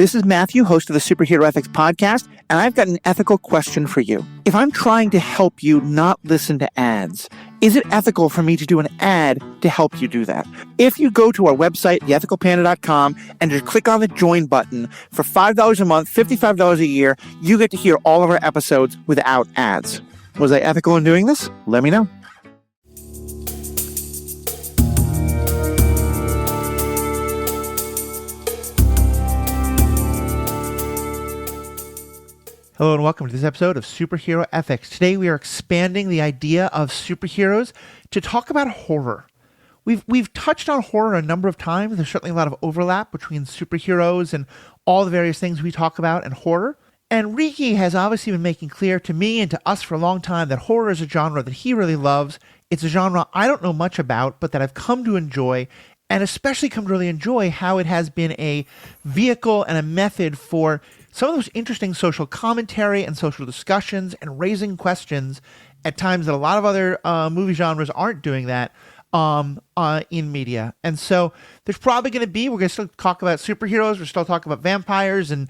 This is Matthew, host of the Superhero Ethics Podcast, and I've got an ethical question for you. If I'm trying to help you not listen to ads, is it ethical for me to do an ad to help you do that? If you go to our website, theethicalpanda.com, and just click on the join button, for $5 a month, $55 a year, you get to hear all of our episodes without ads. Was I ethical in doing this? Let me know. Hello and welcome to this episode of Superhero Ethics. Today we are expanding the idea of superheroes to talk about horror. We've touched on horror a number of times. There's certainly a lot of overlap between superheroes and all the various things we talk about and horror. And Riki has obviously been making clear to me and to us for a long time that horror is a genre that he really loves. It's a genre I don't know much about, but that I've come to enjoy, and especially come to really enjoy how it has been a vehicle and a method for some of those interesting social commentary and social discussions and raising questions at times that a lot of other movie genres aren't doing that in media. And so there's probably going to be, we're going to still talk about superheroes, we're still talking about vampires and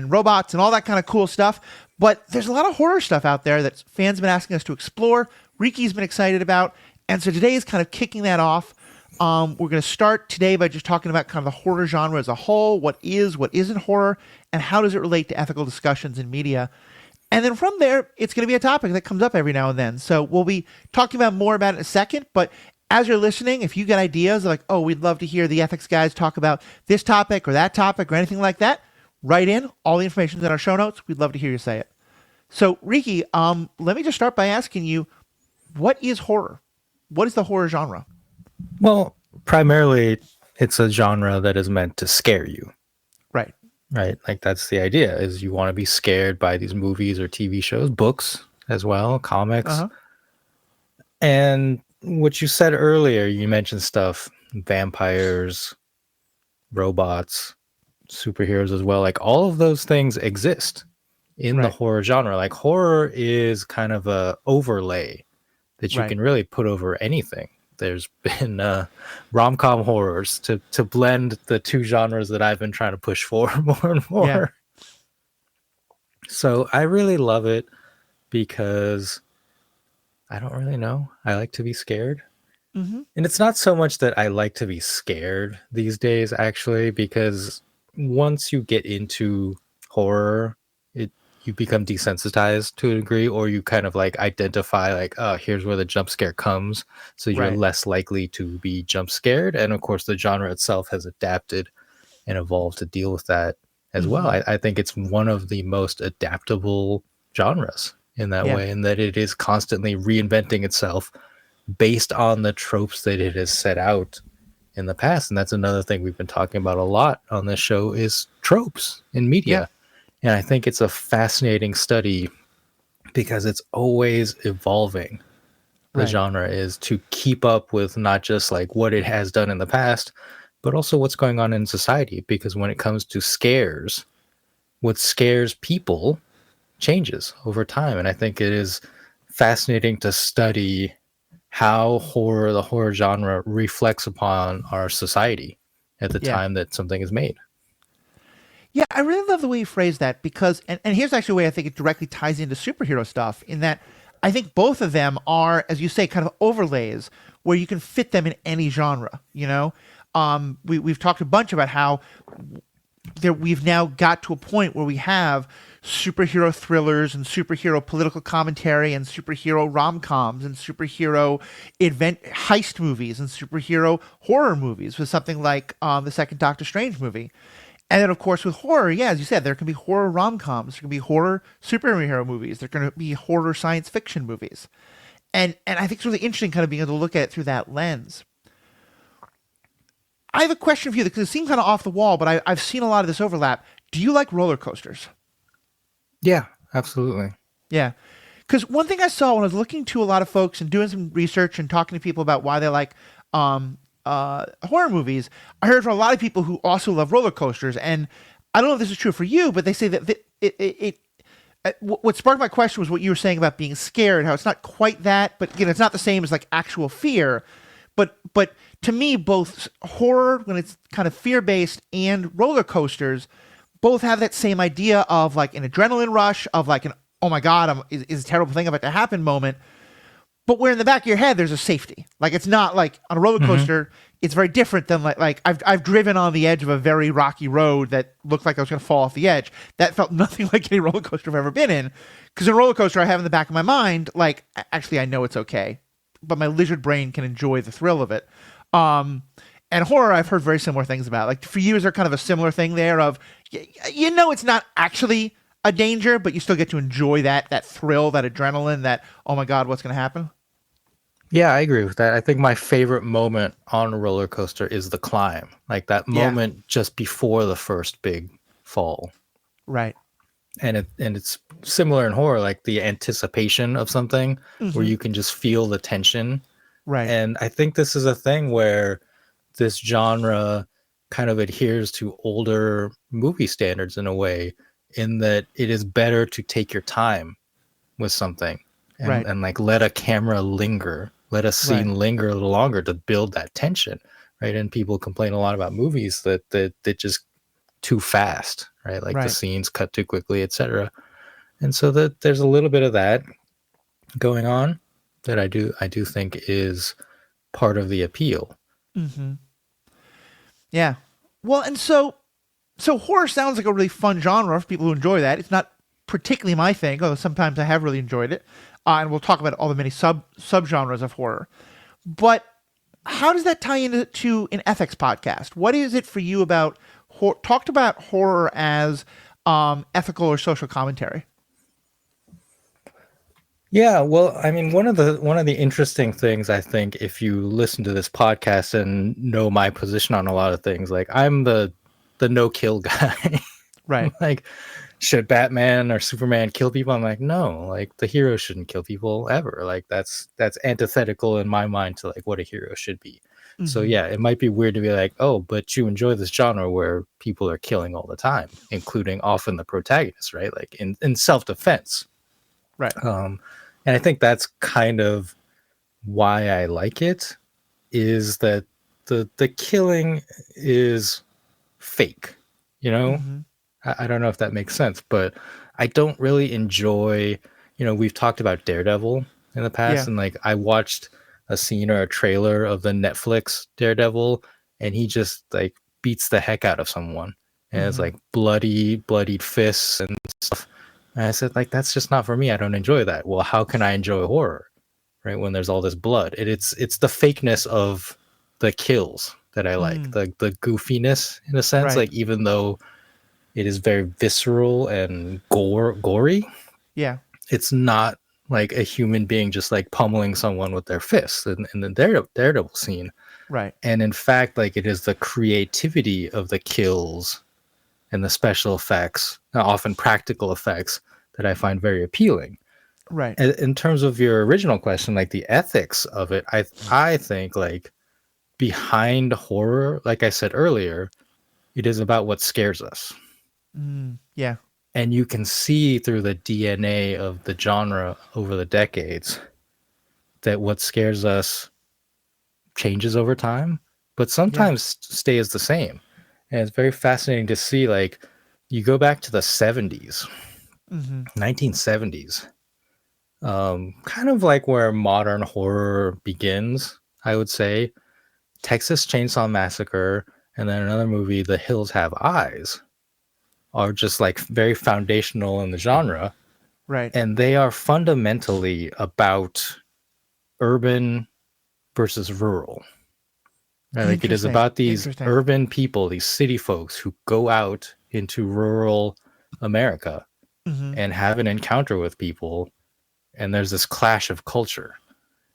robots and all that kind of cool stuff. But there's a lot of horror stuff out there that fans have been asking us to explore. Riki's been excited about. And so today is kind of kicking that off. We're going to start today by just talking about kind of the horror genre as a whole, what isn't horror, and how does it relate to ethical discussions in media. And then from there, it's going to be a topic that comes up every now and then. So we'll be talking about more about it in a second, but as you're listening, if you get ideas like, oh, we'd love to hear the ethics guys talk about this topic or that topic or anything like that, write in. All the information's in our show notes. We'd love to hear you say it. So Riki, let me just start by asking you, what is horror? What is the horror genre? Well, primarily, it's a genre that is meant to scare you. Right. Like that's the idea, is you want to be scared by these movies or TV shows, books as well, comics. Uh-huh. And what you said earlier, you mentioned stuff, vampires, robots, superheroes as well. Like all of those things exist in the horror genre. Like horror is kind of a overlay that you can really put over anything. There's been rom-com horrors to blend the two genres that I've been trying to push for more and more. Yeah. So I really love it because I don't really know. I like to be scared. Mm-hmm. And it's not so much that I like to be scared these days, actually, because once you get into horror, you become desensitized to a degree, or you kind of like identify like, oh, here's where the jump scare comes. So you're less likely to be jump scared. And of course, the genre itself has adapted and evolved to deal with that as well. I think it's one of the most adaptable genres in that way, in that it is constantly reinventing itself based on the tropes that it has set out in the past. And that's another thing we've been talking about a lot on this show is tropes in media. Yeah. And I think it's a fascinating study because it's always evolving. The genre is to keep up with not just like what it has done in the past, but also what's going on in society. Because when it comes to scares, what scares people changes over time. And I think it is fascinating to study how the horror genre reflects upon our society at the time that something is made. Yeah, I really love the way you phrase that because, and here's actually a way I think it directly ties into superhero stuff, in that I think both of them are, as you say, kind of overlays where you can fit them in any genre, you know? We've talked a bunch about how we've now got to a point where we have superhero thrillers and superhero political commentary and superhero rom-coms and superhero heist movies and superhero horror movies with something like the second Doctor Strange movie. And then, of course, with horror, as you said, there can be horror rom-coms, there can be horror superhero movies, there can be horror science fiction movies. And I think it's really interesting kind of being able to look at it through that lens. I have a question for you because it seems kind of off the wall, but I've seen a lot of this overlap. Do you like roller coasters? Yeah, absolutely. Yeah. Because one thing I saw when I was looking to a lot of folks and doing some research and talking to people about why they like horror movies, I heard from a lot of people who also love roller coasters. And I don't know if this is true for you, but they say that what sparked my question was what you were saying about being scared, how it's not quite that, but again, it's not the same as like actual fear. But to me, both horror, when it's kind of fear-based, and roller coasters, both have that same idea of like an adrenaline rush, of like an, oh my God, is a terrible thing about to happen moment. But where in the back of your head, there's a safety. Like it's not like on a roller Mm-hmm. coaster, it's very different than like I've driven on the edge of a very rocky road that looked like I was going to fall off the edge. That felt nothing like any roller coaster I've ever been in. Because in a roller coaster, I have in the back of my mind, like, actually, I know it's okay, but my lizard brain can enjoy the thrill of it. Um, and horror, I've heard very similar things about. Like for you, is there kind of a similar thing there of, you know, it's not actually a danger, but you still get to enjoy that thrill, that adrenaline, that, oh my God, what's going to happen? Yeah, I agree with that. I think my favorite moment on a roller coaster is the climb, like that Yeah, moment just before the first big fall. right. And it's similar in horror, like the anticipation of something where Hmm. you can just feel the tension. Right, And I think this is a thing where this genre kind of adheres to older movie standards in a way, in that it is better to take your time with something and right, and like let a camera linger, let a right, scene linger a little longer to build that tension, right? And people complain a lot about movies that just too fast, right? Like the right. scenes cut too quickly, etc. And so that there's a little bit of that going on that I do think is part of the appeal. Hmm. Yeah. Well, and so horror sounds like a really fun genre for people who enjoy that. It's not particularly my thing, although sometimes I have really enjoyed it. And we'll talk about all the many subgenres of horror. But how does that tie into an ethics podcast? What is it for you about talked about horror as ethical or social commentary? Yeah, well, I mean, one of the interesting things, I think, if you listen to this podcast and know my position on a lot of things, like I'm the no kill guy. Right. Like, should Batman or Superman kill people? I'm like, no, like the hero shouldn't kill people ever. Like that's antithetical in my mind to like what a hero should be. So Hmm. yeah, it might be weird to be like, oh, but you enjoy this genre where people are killing all the time, including often the protagonist, right? Like in self-defense. Right. Um, and I think that's kind of why I like it, is that the killing is fake, you know? Hmm. I don't know if that makes sense, but I don't really enjoy, we've talked about Daredevil in the past, Yeah. and like I watched a scene or a trailer of the Netflix Daredevil, and he just like beats the heck out of someone. And it's Hmm. like bloodied fists and stuff. And I said, like, that's just not for me. I don't enjoy that. Well, how can I enjoy horror, right? When there's all this blood. It's the fakeness of the kills that I like. Mm. The goofiness in a sense. Right. Like even though it is very visceral and gory. Yeah. It's not like a human being just like pummeling someone with their fists in the Daredevil scene. Right. And in fact, like it is the creativity of the kills and the special effects, often practical effects, that I find very appealing. Right. And in terms of your original question, like the ethics of it, I think like behind horror, like I said earlier, it is about what scares us. Mm. Yeah. And you can see through the DNA of the genre over the decades that what scares us changes over time, but Yeah. sometimes stays the same. And it's very fascinating to see, like, you go back to the 70s, Hmm. 1970s, kind of like where modern horror begins, I would say. Texas Chainsaw Massacre, and then another movie, The Hills Have Eyes, are just like very foundational in the genre, Right. and they are fundamentally about urban versus rural. Right? Like it is Interesting. about these Interesting. urban people, these city folks who go out into rural America Hmm. and have an encounter with people, and there's this clash of culture.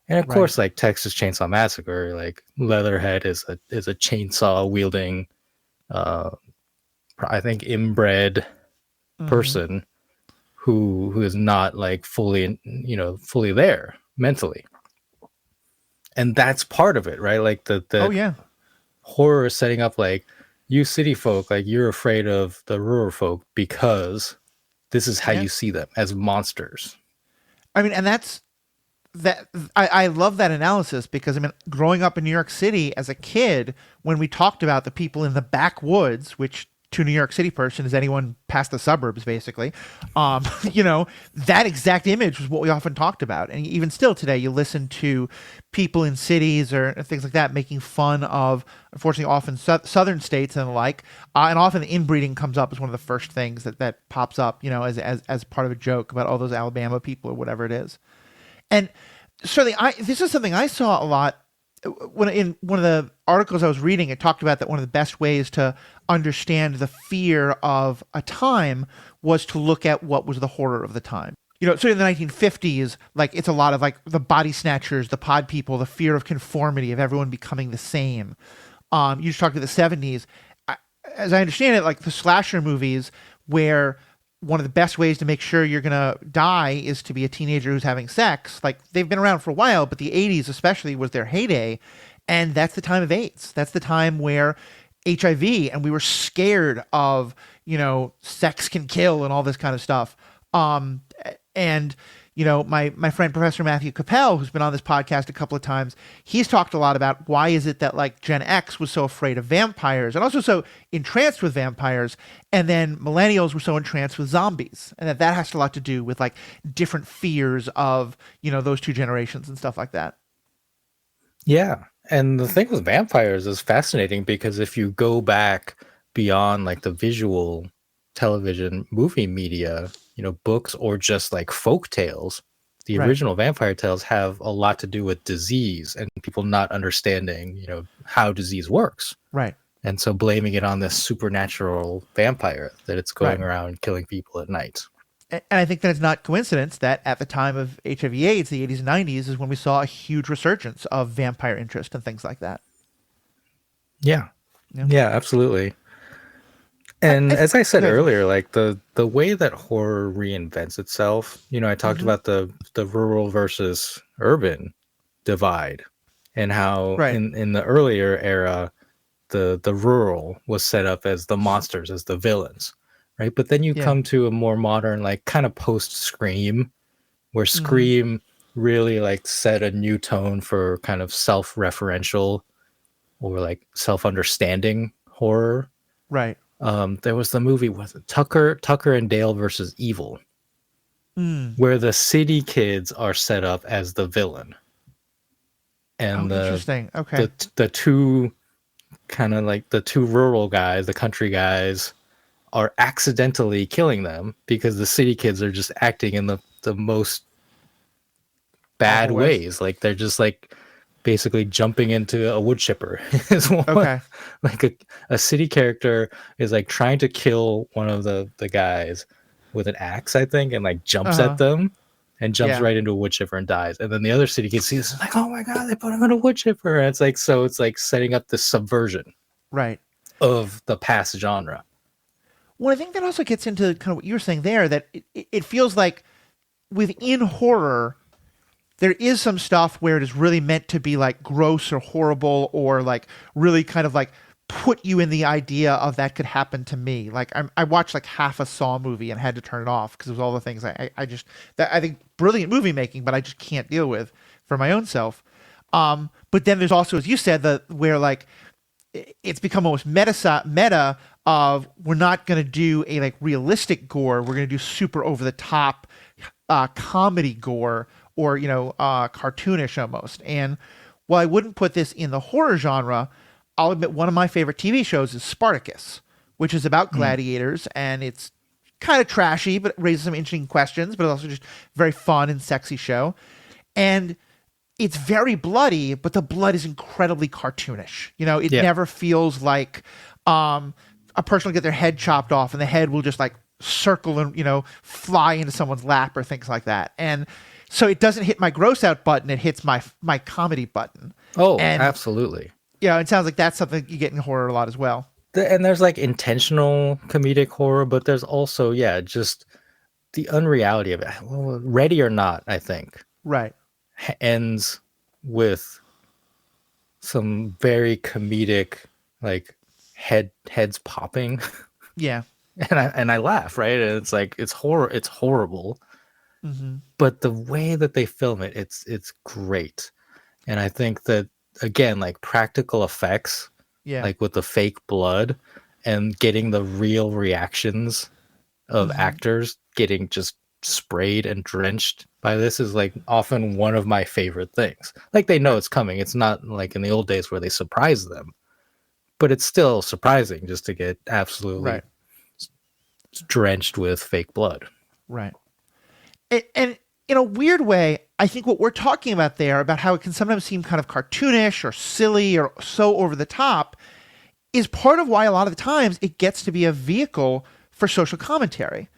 And of Right. course, like Texas Chainsaw Massacre, like Leatherhead is a chainsaw wielding, uh, I think inbred Hmm. person who is not like fully, fully there mentally. And that's part of it, right? Like Oh the yeah. horror is setting up like, you city folk, like you're afraid of the rural folk because this is how Yeah. you see them, as monsters. I mean, and that's that. I love that analysis because I mean, growing up in New York City as a kid, when we talked about the people in the backwoods, which to New York City person is anyone past the suburbs, basically. You know, that exact image was what we often talked about. And even still today, you listen to people in cities or things like that making fun of, unfortunately, often southern states and the like. And often the inbreeding comes up as one of the first things that pops up, you know, as part of a joke about all those Alabama people or whatever it is. And certainly, this is something I saw a lot when in one of the articles I was reading. It talked about that one of the best ways to understand the fear of a time was to look at what was the horror of the time. You know, so in the 1950s, like it's a lot of like the body snatchers, the pod people, the fear of conformity, of everyone becoming the same. You just talked about the 70s. As I understand it, like the slasher movies, where one of the best ways to make sure you're gonna die is to be a teenager who's having sex. Like they've been around for a while, but the 80s especially was their heyday, and that's the time of AIDS. That's the time where HIV, and we were scared of, you know, sex can kill and all this kind of stuff. And you know, my friend Professor Matthew Capel, who's been on this podcast a couple of times, he's talked a lot about why is it that like Gen X was so afraid of vampires and also so entranced with vampires, and then millennials were so entranced with zombies, and that has a lot to do with like different fears of, you know, those two generations and stuff like that. Yeah. And the thing with vampires is fascinating because if you go back beyond like the visual television movie media, you know, books or just like folk tales, the Right. original vampire tales have a lot to do with disease and people not understanding, you know, how disease works. Right. And so blaming it on this supernatural vampire that it's going Right. around killing people at night. And I think that it's not coincidence that at the time of HIV/AIDS, the 80s and 90s, is when we saw a huge resurgence of vampire interest and things like that. Yeah. Yeah. Yeah, absolutely. And as I said Okay. earlier, like the way that horror reinvents itself, you know, I talked about the rural versus urban divide and how Right. in the earlier era the rural was set up as the monsters, as the villains, right? But then you Yeah. come to a more modern, like kind of post Scream, where Mhm. Scream really like set a new tone for kind of self-referential or like self-understanding horror. Right. There was the movie, was it Tucker and Dale versus Evil, Mm. where the city kids are set up as the villain, Oh, and interesting. Okay. the two kind of like the two rural guys, the country guys, are accidentally killing them because the city kids are just acting in the most bad Awful ways. ways. Like they're just like basically jumping into a wood chipper. Is one, Okay. like a city character is like trying to kill one of the guys with an axe, I think, and like jumps at Uh-huh. them and jumps Yeah. right into a wood chipper and dies. And then the other city kid sees this, like, oh my god, they put him in a wood chipper. And it's like, so it's like setting up this subversion Right. of the past genre. Well, I think that also gets into kind of what you were saying there, that it feels like within horror, there is some stuff where it is really meant to be like gross or horrible or like really kind of like put you in the idea of that could happen to me. Like I watched like half a Saw movie and had to turn it off because it was all the things I just, that I think brilliant movie making, but I just can't deal with for my own self. But then there's also, as you said, the where like it's become almost meta of we're not going to do a like realistic gore. We're going to do super over the top comedy gore, or you know, cartoonish almost. And while I wouldn't put this in the horror genre, I'll admit one of my favorite TV shows is Spartacus, which is about gladiators, and it's kind of trashy, but it raises some interesting questions. But it's also just very fun and sexy show. And it's very bloody, but the blood is incredibly cartoonish. You know, it Yeah. never feels like a person will get their head chopped off and the head will just like circle and, you know, fly into someone's lap or things like that. And so it doesn't hit my gross out button, it hits my comedy button. Oh, And absolutely. you know, it sounds like that's something you get in horror a lot as well. And there's like intentional comedic horror, but there's also, yeah, just the unreality of it. Well, Ready or Not, I think, Right. ends with some very comedic, like heads popping, Yeah. and I laugh, right? And it's like it's horrible, Mm-hmm. but the way that they film it, it's great. And I think that again, like practical effects, Yeah. like with the fake blood and getting the real reactions of actors getting just sprayed and drenched by this is like often one of my favorite things. Like they know it's coming. It's not like in the old days where they surprise them, but it's still surprising just to get absolutely Right. drenched with fake blood. Right. And in a weird way, I think what we're talking about there, about how it can sometimes seem kind of cartoonish or silly or so over the top, is part of why a lot of the times it gets to be a vehicle for social commentary.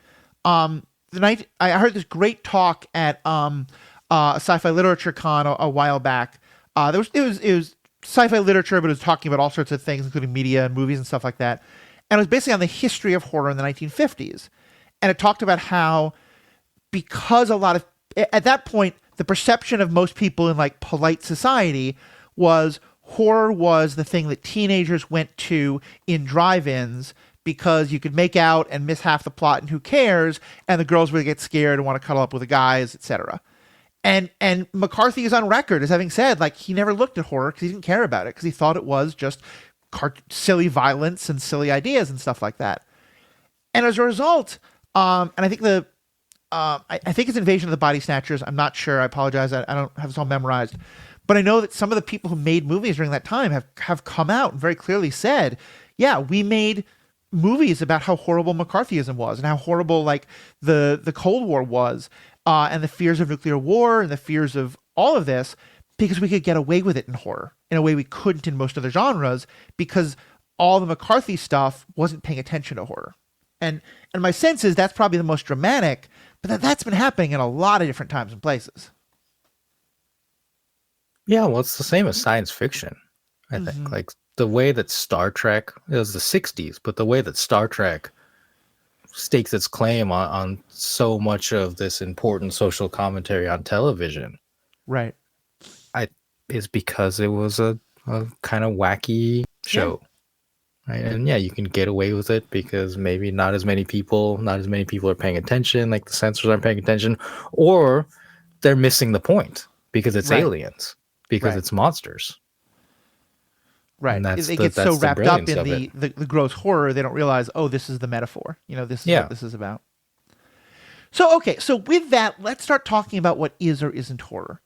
The night I heard this great talk at a sci-fi literature con a while back. It was sci-fi literature, but it was talking about all sorts of things, including media and movies and stuff like that. And it was basically on the history of horror in the 1950s, and it talked about how, because a lot of, at that point, the perception of most people in like polite society was horror was the thing that teenagers went to in drive-ins because you could make out and miss half the plot and who cares, and the girls would get scared and want to cuddle up with the guys, etc. And McCarthy is on record as having said, like, he never looked at horror because he didn't care about it, because he thought it was just silly violence and silly ideas and stuff like that. And as a result, and I think I think it's Invasion of the Body Snatchers. I'm not sure. I apologize. I don't have this all memorized. But I know that some of the people who made movies during that time have come out and very clearly said, yeah, we made movies about how horrible McCarthyism was and how horrible like the Cold War was, and the fears of nuclear war and the fears of all of this, because we could get away with it in horror in a way we couldn't in most other genres, because all the McCarthy stuff wasn't paying attention to horror. And my sense is that's probably the most dramatic, but that's been happening in a lot of different times and places. Yeah, well, it's the same as science fiction, I think. Like the way that Star Trek, it was the 60s, but the way that Star Trek stakes its claim on so much of this important social commentary on television, Right. is because it was a kind of wacky show. Yeah. Right? And yeah, you can get away with it because maybe not as many people are paying attention, like the censors aren't paying attention, or they're missing the point because it's aliens, because it's monsters. Right. They get so wrapped up in the gross horror, they don't realize, oh, this is the metaphor. This is what this is about. So, okay. So with that, let's start talking about what is or isn't horror.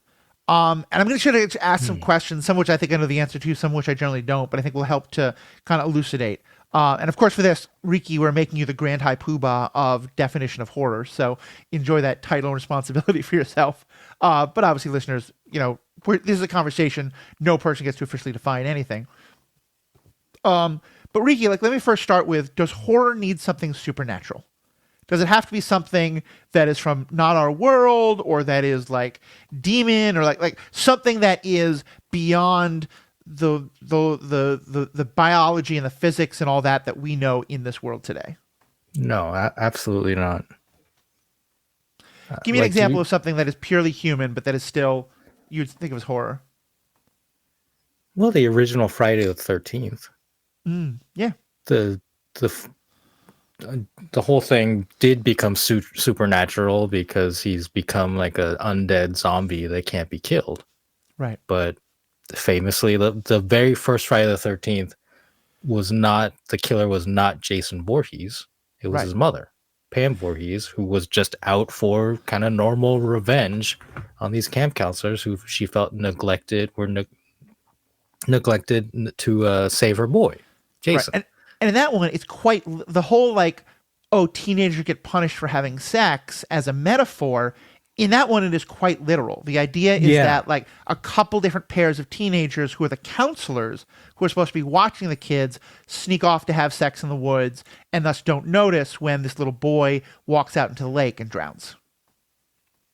And I'm going to try to ask some questions, some of which I think I know the answer to, some of which I generally don't, but I think will help to kind of elucidate. And of course, for this, Riki, we're making you the grand high poobah of definition of horror. So enjoy that title and responsibility for yourself. But obviously, listeners, this is a conversation. No person gets to officially define anything. But Riki, let me first start with, does horror need something supernatural? Does it have to be something that is from not our world, or that is like demon, or like something that is beyond the biology and the physics and all that we know in this world today? No, absolutely not. Give me an example of something that is purely human, but that is still, you'd think of as horror. Well, the original Friday the 13th. Yeah. The whole thing did become supernatural because he's become like an undead zombie that can't be killed. Right. But famously, the very first Friday the 13th the killer was not Jason Voorhees. It was his mother, Pam Voorhees, who was just out for kind of normal revenge on these camp counselors who she felt neglected to save her boy, Jason. Right. And in that one, it's quite the whole teenagers get punished for having sex as a metaphor. In that one, it is quite literal. The idea is that a couple different pairs of teenagers who are the counselors, who are supposed to be watching the kids, sneak off to have sex in the woods, and thus don't notice when this little boy walks out into the lake and drowns.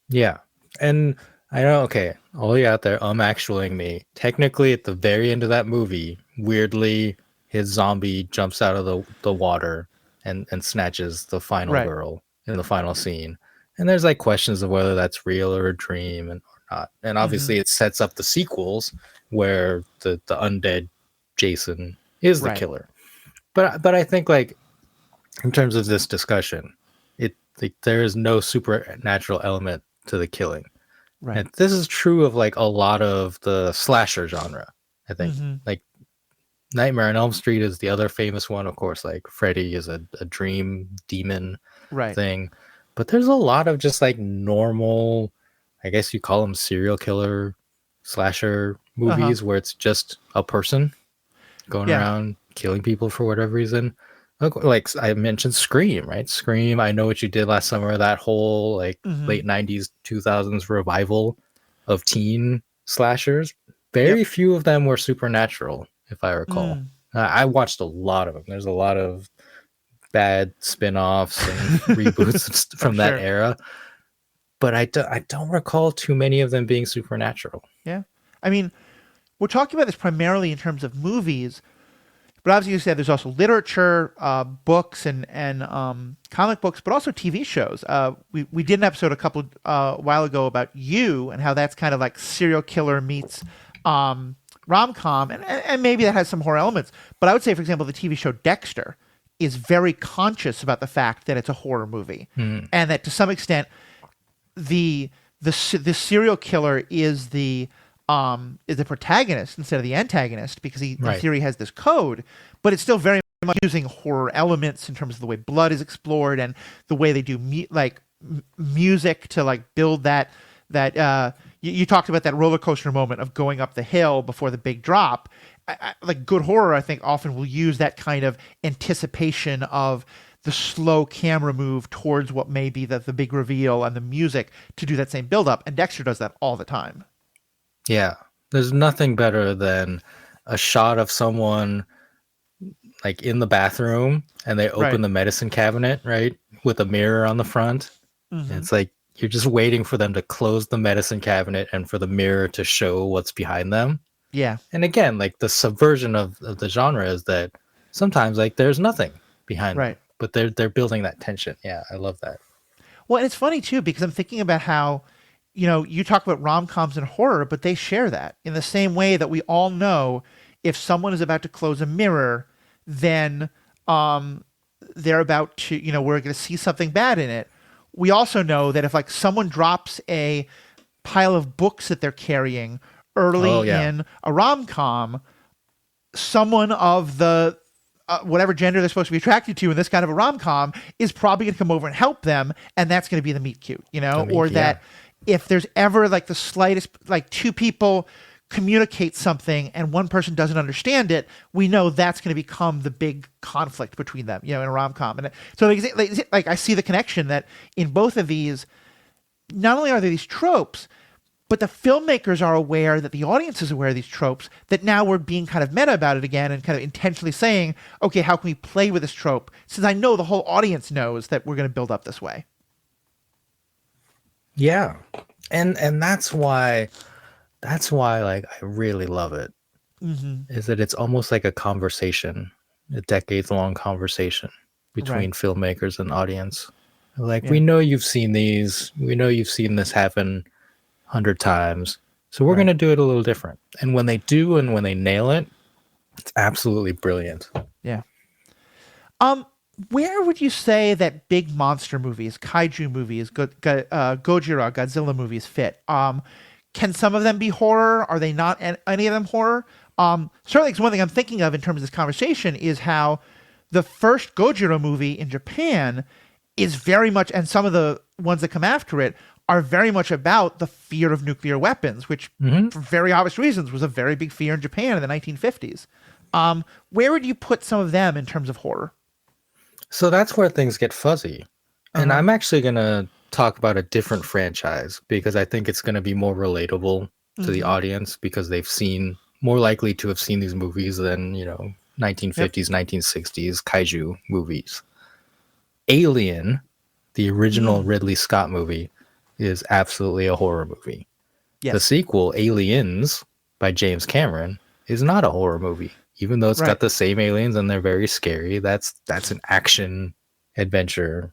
Yeah. And I know, okay, all you out there, actualing me. Technically, at the very end of that movie, weirdly, his zombie jumps out of the water and snatches the final girl in the final scene. And there's questions of whether that's real or a dream or not. And obviously it sets up the sequels where the undead Jason is the killer. But I think in terms of this discussion, there is no supernatural element to the killing. Right. And this is true of a lot of the slasher genre, I think. Nightmare on Elm Street is the other famous one, of course. Like Freddy is a dream demon Right. thing, but there's a lot of just like normal, I guess you call them serial killer slasher Uh-huh. movies where it's just a person going Yeah. around killing people for whatever reason. Like I mentioned Scream, right? Scream, I Know What You Did Last Summer, that whole like Mm-hmm. late 90s, 2000s revival of teen slashers. Very Yep. few of them were supernatural, if I recall. Mm. I watched a lot of them. There's a lot of bad spin-offs and reboots I'm from that sure. era, but I don't recall too many of them being supernatural. Yeah. I mean, we're talking about this primarily in terms of movies, but obviously you said there's also literature, books, and comic books, but also TV shows. We did an episode a couple while ago about You and how that's kind of like serial killer meets rom com, and maybe that has some horror elements. But I would say, for example, the TV show Dexter is very conscious about the fact that it's a horror movie, Hmm. and that to some extent the serial killer is the protagonist instead of the antagonist because he in Right. theory has this code, but it's still very much using horror elements in terms of the way blood is explored and the way they do music to like build that you talked about that roller coaster moment of going up the hill before the big drop. Like good horror, I think often will use that kind of anticipation of the slow camera move towards what may be the big reveal and the music to do that same build up. And Dexter does that all the time. Yeah. There's nothing better than a shot of someone like in the bathroom and they Right. open the medicine cabinet, right? With a mirror on the front. And Hmm. it's like you're just waiting for them to close the medicine cabinet and for the mirror to show what's behind them. Yeah. And again, like the subversion of the genre is that sometimes like there's nothing behind them, Right. but they're building that tension. Yeah, I love that. Well, and it's funny too because I'm thinking about how, you talk about rom coms and horror, but they share that in the same way that we all know if someone is about to close a mirror, then they're about to, we're going to see something bad in it. We also know that if like someone drops a pile of books that they're carrying early Oh yeah. in a rom com, someone of the whatever gender they're supposed to be attracted to in this kind of a rom com is probably going to come over and help them, and that's going to be the meet cute, or Yeah. that if there's ever like the slightest, like two people communicate something and one person doesn't understand it, we know that's going to become the big conflict between them, in a rom com. And so, like, I see the connection that in both of these, not only are there these tropes, but the filmmakers are aware that the audience is aware of these tropes, that now we're being kind of meta about it again and kind of intentionally saying, okay, how can we play with this trope? Since I know the whole audience knows that we're going to build up this way. Yeah. And that's why like I really love it. Hmm. Is that it's almost like a conversation, a decades long conversation Right. between filmmakers and audience. Like we Yeah. know you've seen these, we know you've seen this happen 100 times. So we're Right. gonna do it a little different. And when they do and when they nail it, it's absolutely brilliant. Yeah. Um, where would you say that big monster movies, kaiju movies, Gojira, Godzilla movies fit? Can some of them be horror? Are they not any of them horror? Certainly, 'cause one thing I'm thinking of in terms of this conversation is how the first Gojira movie in Japan is very much, and some of the ones that come after it are very much about the fear of nuclear weapons, which, Hmm. for very obvious reasons, was a very big fear in Japan in the 1950s. Where would you put some of them in terms of horror? So that's where things get fuzzy. Uh And huh. I'm actually gonna talk about a different franchise because I think it's gonna be more relatable to the Mm-hmm. audience because they've seen more likely to have seen these movies than, Yep. 1950s, 1960s kaiju movies. Alien, the original Mm. Ridley Scott movie, is absolutely a horror movie. The Yes. sequel, Aliens, by James Cameron, is not a horror movie, even though it's Right. got the same aliens and they're very scary. That's an action adventure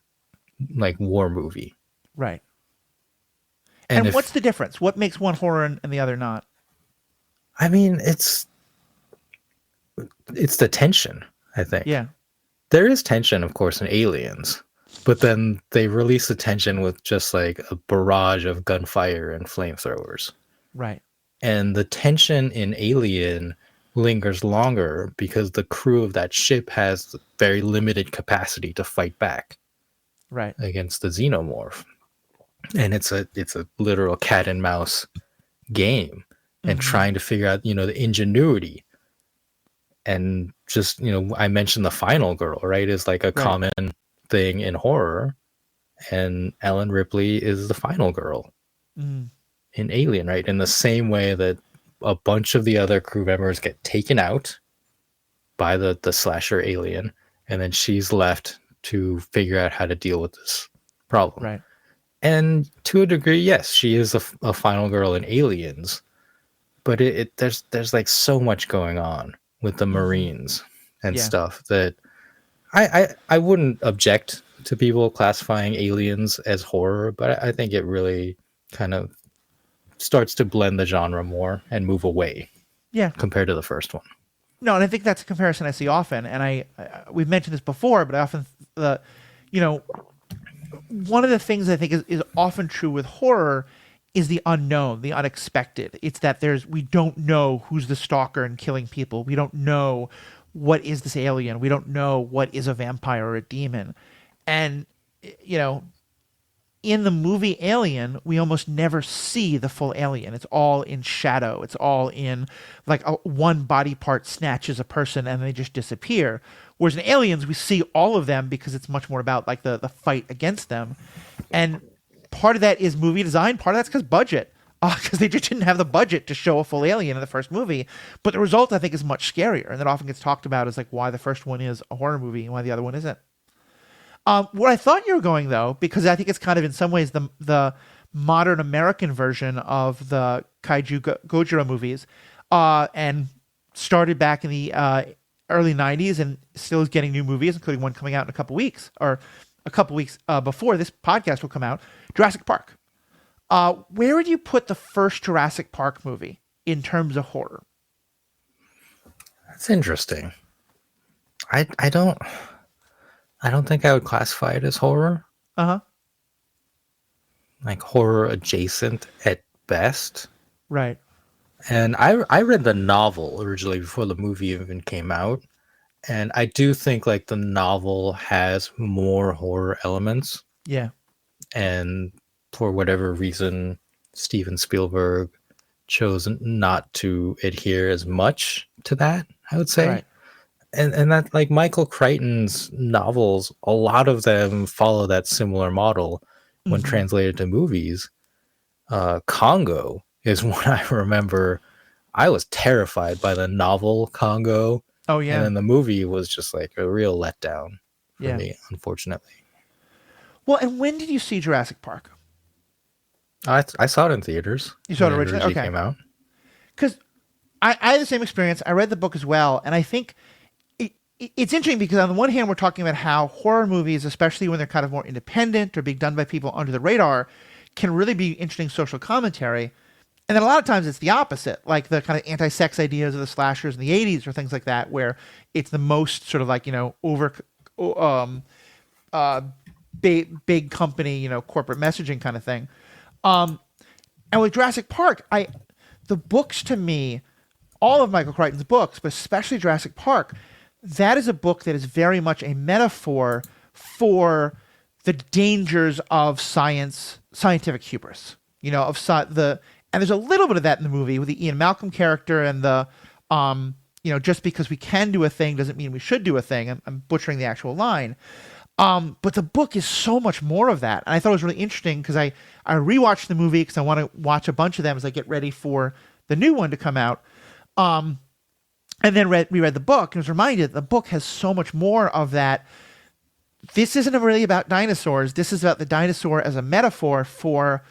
like war movie. Right. And And what's if the difference? What makes one horror and the other not? I mean it's the tension, I think. Yeah. There is tension, of course, in Aliens, but then they release the tension with just like a barrage of gunfire and flamethrowers. Right. And the tension in Alien lingers longer because the crew of that ship has very limited capacity to fight back Right. against the xenomorph. And it's a literal cat and mouse game, and trying to figure out, the ingenuity. And just, I mentioned the final girl, right, is like a Right. common thing in horror, and Ellen Ripley is the final girl Mm. in Alien, right? In the same way that a bunch of the other crew members get taken out by the slasher alien, and then she's left to figure out how to deal with this problem. Right. And to a degree, yes, she is a final girl in Aliens, but there's like so much going on with the Marines and Yeah. stuff that I wouldn't object to people classifying Aliens as horror, but I think it really kind of starts to blend the genre more and move away Yeah. compared to the first one. No, and I think that's a comparison I see often, and we've mentioned this before, but I often, you know, one of the things I think is often true with horror is the unknown, the unexpected. It's that we don't know who's the stalker and killing people. We don't know what is this alien. We don't know what is a vampire or a demon. And, in the movie Alien, we almost never see the full alien. It's all in shadow. It's all in like one body part snatches a person and they just disappear. Whereas in Aliens, we see all of them because it's much more about like the fight against them. And part of that is movie design. Part of that's because budget. Because they just didn't have the budget to show a full alien in the first movie. But the result, I think, is much scarier. And that often gets talked about as like why the first one is a horror movie and why the other one isn't. Where I thought you were going, though, because I think it's kind of in some ways the modern American version of the kaiju Gojira movies, and started back in the early 90s and still is getting new movies, including one coming out in a couple weeks, or a couple weeks before this podcast will come out, Jurassic Park. Where would you put the first Jurassic Park movie in terms of horror? That's interesting. I don't think I would classify it as horror. Uh-huh. Like horror adjacent at best. Right. And I read the novel originally before the movie even came out. And I do think like the novel has more horror elements. Yeah. And for whatever reason, Steven Spielberg chose not to adhere as much to that, I would say. Right. And that, like, Michael Crichton's novels, a lot of them follow that similar model when translated to movies. Congo is one I remember. I was terrified by the novel Congo. Oh, yeah. And then the movie was just like a real letdown for me, unfortunately. Well, and when did you see Jurassic Park? I saw it in theaters. You saw it when originally? Okay. Came out. Because I had the same experience. I read the book as well, and I think it's interesting because on the one hand, we're talking about how horror movies, especially when they're kind of more independent or being done by people under the radar, can really be interesting social commentary. And then a lot of times it's the opposite, like the kind of anti-sex ideas of the slashers in the 80s or things like that, where it's the most sort of like, big company, corporate messaging kind of thing. And with Jurassic Park, the books to me, all of Michael Crichton's books, but especially Jurassic Park, that is a book that is very much a metaphor for the dangers of scientific hubris. And there's a little bit of that in the movie with the Ian Malcolm character and the, just because we can do a thing doesn't mean we should do a thing. I'm butchering the actual line. But the book is so much more of that. And I thought it was really interesting because I rewatched the movie because I want to watch a bunch of them as I get ready for the new one to come out. And then reread the book and was reminded the book has so much more of that. This isn't really about dinosaurs. This is about the dinosaur as a metaphor for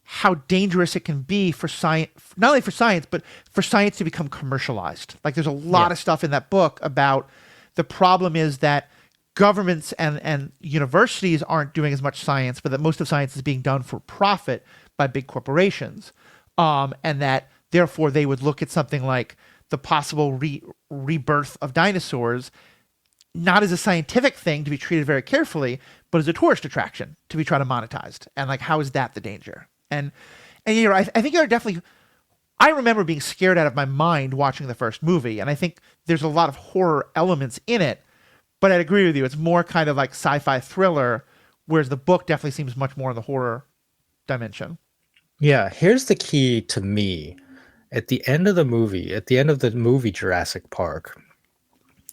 how dangerous it can be for science, not only for science, but for science to become commercialized. Like there's a lot of stuff in that book about the problem is that governments and universities aren't doing as much science, but that most of science is being done for profit by big corporations. And that therefore they would look at something like the possible rebirth of dinosaurs, not as a scientific thing to be treated very carefully, but as a tourist attraction to be tried to monetized. And like, how is that the danger? And I think there are definitely I remember being scared out of my mind watching the first movie, and I think there's a lot of horror elements in it. But I'd agree with you; it's more kind of like sci-fi thriller, whereas the book definitely seems much more in the horror dimension. Yeah, here's the key to me. At the end of the movie Jurassic Park,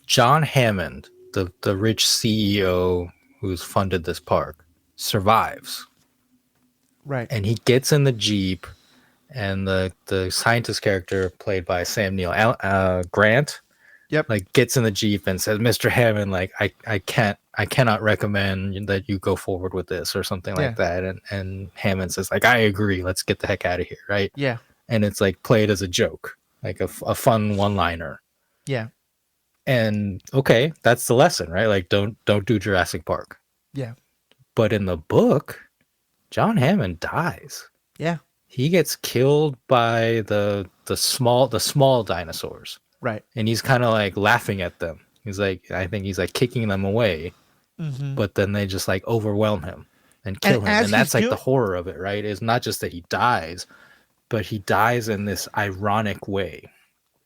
John Hammond, the rich CEO who's funded this park, survives. Right. And he gets in the Jeep, and the scientist character played by Sam Neill Grant Yep. like gets in the Jeep and says, "Mr. Hammond, like I cannot recommend that you go forward with this," or something Yeah. like that. And Hammond says, like, "I agree, let's get the heck out of here," right? Yeah. And it's like played as a joke, like a fun one-liner. Yeah. And okay, that's the lesson, right? Like don't do Jurassic Park. Yeah. But in the book, John Hammond dies. Yeah. He gets killed by the small dinosaurs. Right. And he's kind of like laughing at them. He's like, I think he's like kicking them away, but then they just like overwhelm him and kill him. And that's like the horror of it, right? Is not just that he dies, but he dies in this ironic way,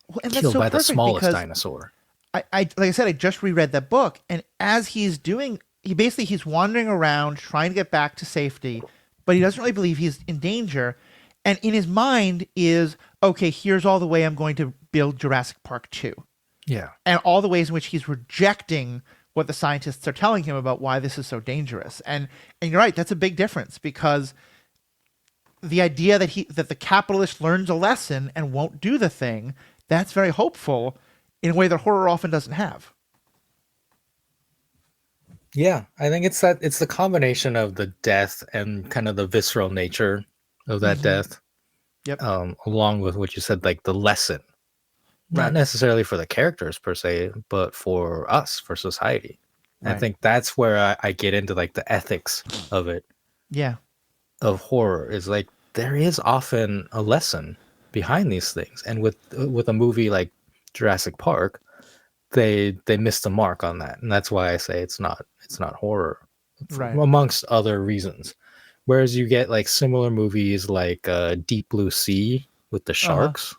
Well, and killed that's so by the perfect smallest because dinosaur. I like I said, I just reread that book, and as he's doing, he's wandering around trying to get back to safety, but he doesn't really believe he's in danger, and in his mind is, okay, here's all the way I'm going to build Jurassic Park 2, Yeah. and all the ways in which he's rejecting what the scientists are telling him about why this is so dangerous, and you're right, that's a big difference because the idea that the capitalist learns a lesson and won't do the thing, that's very hopeful in a way that horror often doesn't have. Yeah, I think it's the combination of the death and kind of the visceral nature of that death. Yep. Along with what you said, like the lesson. Not Right. necessarily for the characters per se, but for us, for society. And Right. I think that's where I get into like the ethics of it, Yeah. of horror, is like there is often a lesson behind these things. And with a movie like Jurassic Park, they missed the mark on that. And that's why I say it's not horror, Right. amongst other reasons. Whereas you get like similar movies like Deep Blue Sea with the sharks,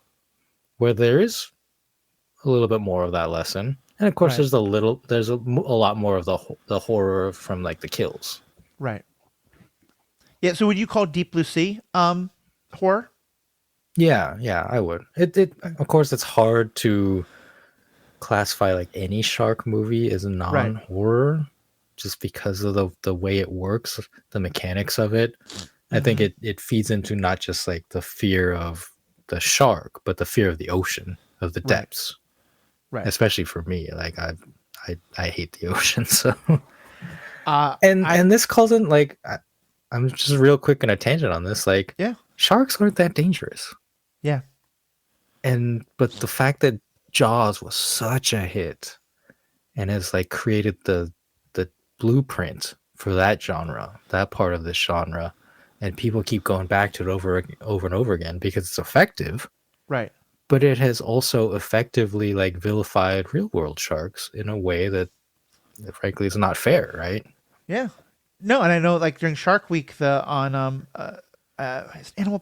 where there is a little bit more of that lesson, and of course Right. there's a lot more of the horror from like the kills. Right. Yeah. So would you call Deep Blue Sea horror? Yeah, I would. It of course it's hard to classify like any shark movie as non-horror, just because of the way it works, the mechanics of it. I think it feeds into not just like the fear of the shark, but the fear of the ocean, of the depths. Right. Especially for me, like I hate the ocean. So I and this calls in like I'm just real quick in a tangent on this. Like, Yeah. sharks aren't that dangerous. Yeah. But the fact that Jaws was such a hit and has like created the blueprint for that genre, that part of this genre, and people keep going back to it over and over again because it's effective. Right. But it has also effectively like vilified real world sharks in a way that frankly is not fair, right? Yeah. No, and I know like during Shark Week, is Animal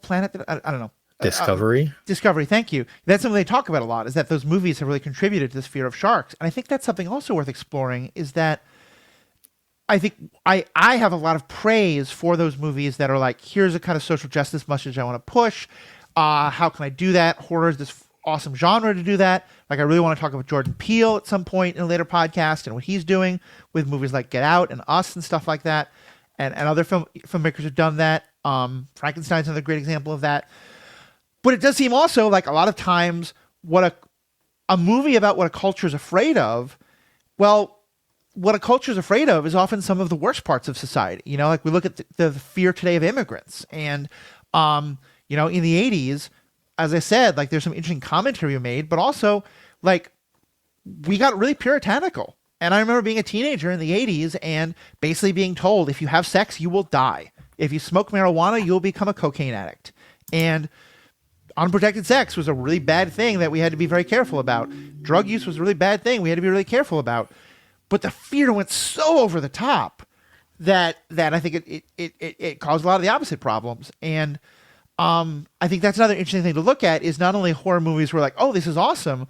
Planet. I don't know. Discovery. Discovery. Thank you. That's something they talk about a lot. Is that those movies have really contributed to this fear of sharks, and I think that's something also worth exploring. Is that I think I have a lot of praise for those movies that are like, here's a kind of social justice message I want to push. How can I do that? Horror is this awesome genre to do that. Like, I really want to talk about Jordan Peele at some point in a later podcast and what he's doing with movies like Get Out and Us and stuff like that. And other filmmakers have done that. Frankenstein's another great example of that. But it does seem also like a lot of times what a movie about what a culture is afraid of, well, what a culture is afraid of is often some of the worst parts of society. You know, like we look at the fear today of immigrants. And, you know, in the 80s, as I said, like there's some interesting commentary made, but also like we got really puritanical. And I remember being a teenager in the 80s and basically being told, if you have sex, you will die. If you smoke marijuana, you'll become a cocaine addict. And unprotected sex was a really bad thing that we had to be very careful about. Drug use was a really bad thing we had to be really careful about. But the fear went so over the top that I think it caused a lot of the opposite problems. And I think that's another interesting thing to look at is not only horror movies where like, oh, this is awesome,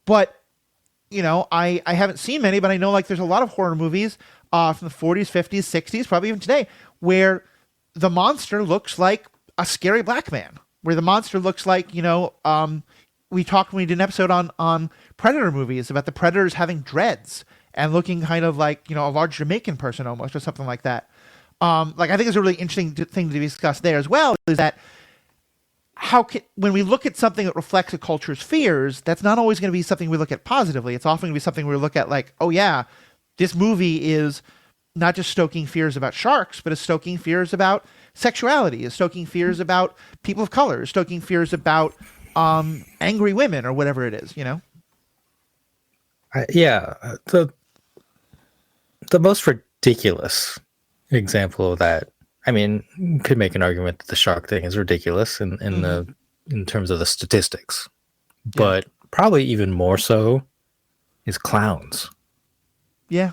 but I haven't seen many, but I know like there's a lot of horror movies from the 40s, 50s, 60s, probably even today, where the monster looks like a scary black man, where the monster looks like, we talked when we did an episode on Predator movies about the Predators having dreads and looking kind of like, a large Jamaican person almost or something like that. Like I think it's a really interesting thing to discuss there as well is that when we look at something that reflects a culture's fears, that's not always going to be something we look at positively. It's often going to be something we look at like, oh yeah, this movie is not just stoking fears about sharks, but is stoking fears about sexuality, is stoking fears about people of color, is stoking fears about angry women or whatever it is, Yeah, the most ridiculous example of that. I mean, you could make an argument that the shark thing is ridiculous in terms of the statistics, but probably even more so is clowns. Yeah.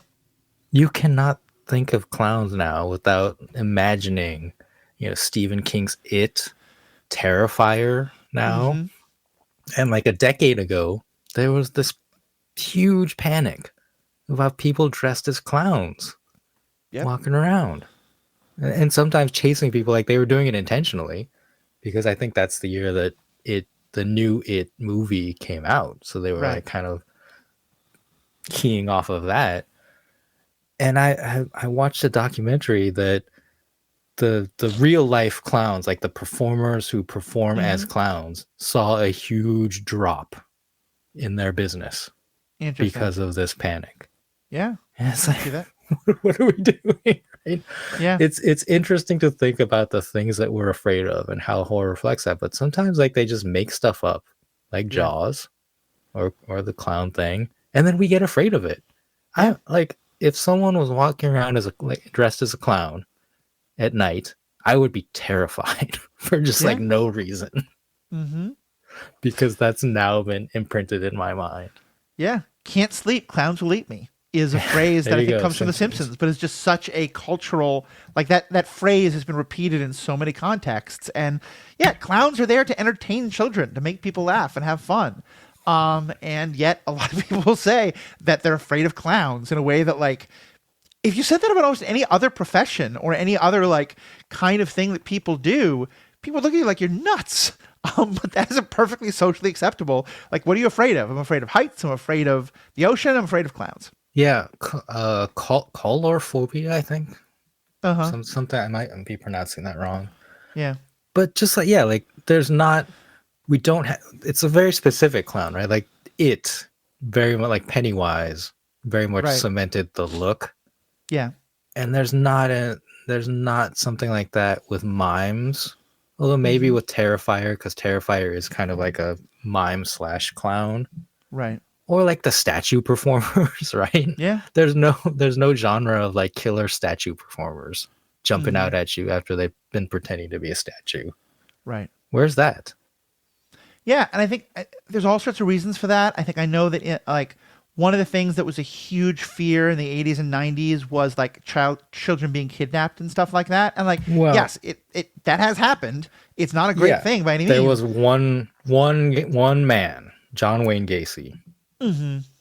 You cannot think of clowns now without imagining, Stephen King's It, Terrifier now. And like a decade ago, there was this huge panic about people dressed as clowns walking around. And sometimes chasing people like they were doing it intentionally, because I think that's the year that the new It movie came out. So they were like kind of keying off of that. And I watched a documentary that the real life clowns, like the performers who perform as clowns, saw a huge drop in their business because of this panic. Yeah. And it's like, what are we doing? Right? Yeah. It's interesting to think about the things that we're afraid of and how horror reflects that. But sometimes like they just make stuff up, like Jaws or the clown thing, and then we get afraid of it. I like if someone was walking around as dressed as a clown at night, I would be terrified for just like no reason. Because that's now been imprinted in my mind. Yeah. Can't sleep, clowns will eat me is a phrase that I think comes from The Simpsons, but it's just such a cultural, like that phrase has been repeated in so many contexts. And yeah, clowns are there to entertain children, to make people laugh and have fun. And yet a lot of people say that they're afraid of clowns in a way that like, if you said that about almost any other profession or any other like kind of thing that people do, people look at you like you're nuts. But that isn't perfectly socially acceptable. Like, what are you afraid of? I'm afraid of heights. I'm afraid of the ocean. I'm afraid of clowns. Yeah, colorophobia, I think. Something I might be pronouncing that wrong. Yeah. But just like we don't have. It's a very specific clown, right? Like It, very much like Pennywise, very much cemented the look. Yeah. And there's not something like that with mimes. Although maybe with Terrifier, because Terrifier is kind of like a mime / clown. Right. Or like the statue performers, right? Yeah. There's no genre of like killer statue performers jumping out at you after they've been pretending to be a statue. Right. Where's that? Yeah, and I think there's all sorts of reasons for that. I know that like one of the things that was a huge fear in the 80s and 90s was like children being kidnapped and stuff like that. And like, yes, it that has happened. It's not a great thing by any means. There was one man, John Wayne Gacy.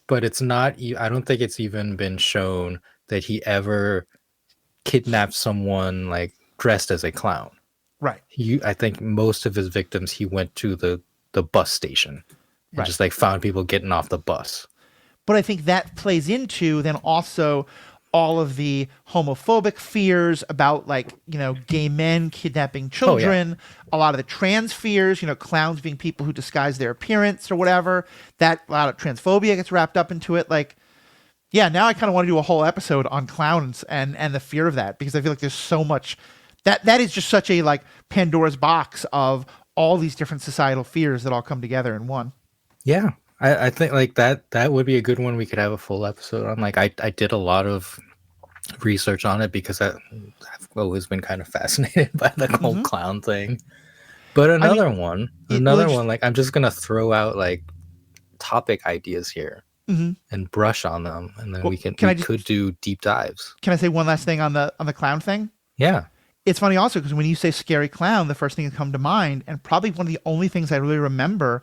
But it's not. I don't think it's even been shown that he ever kidnapped someone like dressed as a clown. Right. I think most of his victims, he went to the bus station and just like found people getting off the bus. But I think that plays into then also all of the homophobic fears about like, gay men kidnapping children, a lot of the trans fears, clowns being people who disguise their appearance or whatever, that a lot of transphobia gets wrapped up into it. Like, yeah, now I kind of want to do a whole episode on clowns and the fear of that, because I feel like there's so much that is just such a like Pandora's box of all these different societal fears that all come together in one. Yeah. I think like that would be a good one. We could have a full episode on. Like I did a lot of research on it because I've always been kind of fascinated by the whole clown thing. But another one, like I'm just gonna throw out like topic ideas here and brush on them, and then we could do deep dives. Can I say one last thing on the clown thing? Yeah. it's funny also because when you say scary clown, the first thing that come to mind, and probably one of the only things I really remember,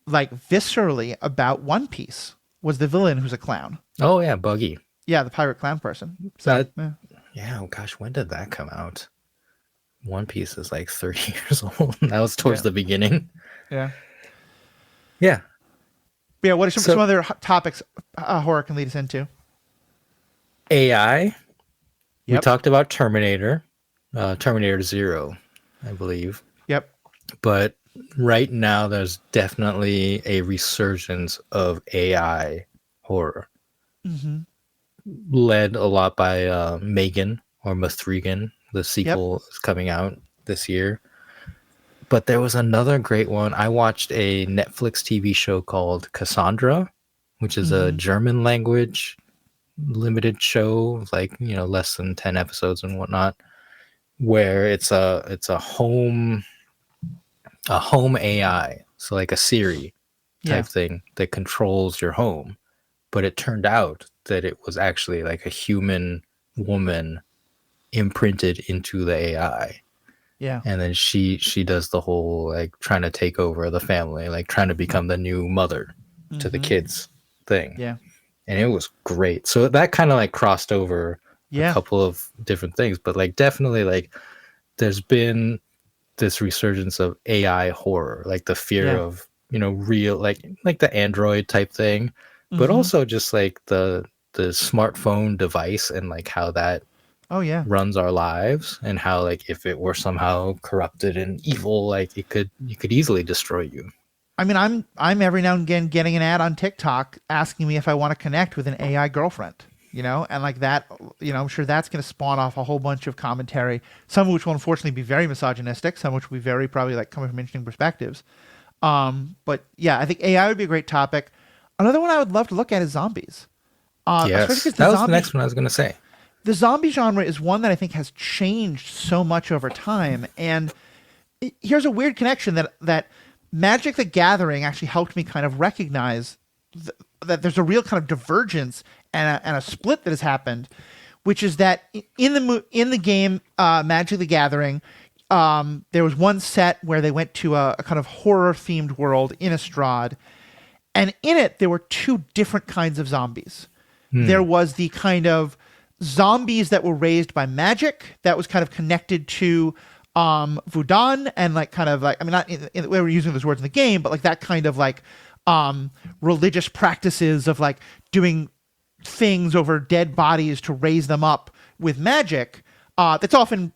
like viscerally about One Piece, was the villain who's a clown. Oh yeah, Buggy. Yeah, the pirate clown person. So That yeah, yeah. Oh gosh, when did that come out? One Piece is like 30 years old. That was towards yeah, the beginning. yeah. Yeah. But yeah, what are some So other topics horror can lead us into? AI. We Yep, talked about Terminator, Terminator Zero, I believe. yep. But right now, there's definitely a resurgence of AI horror, Hmm. led a lot by Megan or Mithrigan. The Yep. sequel is coming out this year. But there was another great one. I watched a Netflix TV show called Cassandra, which is a Hmm. German language limited show, like, less than 10 episodes and whatnot, where it's a home AI, so like a Siri type Yeah. thing that controls your home. But it turned out that it was actually like a human woman imprinted into the AI. Yeah. And then she does the whole like trying to take over the family, like trying to become the new mother to the Hmm. kids thing. Yeah. And it was great. So that kind of like crossed over a Yeah. couple of different things, but like definitely like there's been this resurgence of AI horror, like the fear Yeah. of, real like the Android type thing, but Hmm. also just like the smartphone device and like how that Oh yeah. runs our lives, and how like if it were somehow corrupted and evil, like it could easily destroy you. I mean, I'm every now and again getting an ad on TikTok asking me if I want to connect with an AI girlfriend, and like that, I'm sure that's going to spawn off a whole bunch of commentary, some of which will unfortunately be very misogynistic, some of which will be very probably like coming from interesting perspectives. But yeah, I think AI would be a great topic. Another one I would love to look at is zombies. Especially Yes, because that was the next one I was going to say. the zombie genre is one that I think has changed so much over time. And here's a weird connection that Magic the Gathering actually helped me kind of recognize that there's a real kind of divergence and a split that has happened, which is that in the game Magic the Gathering, there was one set where they went to a kind of horror themed world in Innistrad, and in it there were two different kinds of zombies. There was the kind of zombies that were raised by magic that was kind of connected to Vudan, and like kind of like, I mean, not in the way we're using those words in the game, but like that kind of like religious practices of like doing things over dead bodies to raise them up with magic. That's often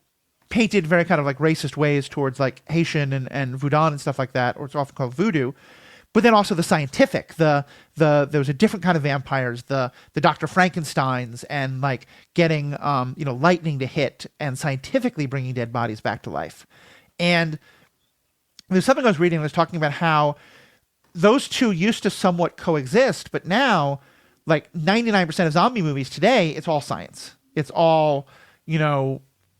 painted very kind of like racist ways towards like Haitian and Vudan and stuff like that, or it's often called voodoo. But then also the scientific, there was a different kind of vampires, the Dr. Frankensteins, and like getting lightning to hit and scientifically bringing dead bodies back to life. And there's something I was reading that was talking about how those two used to somewhat coexist, but now like 99% of zombie movies today, it's all science. It's all,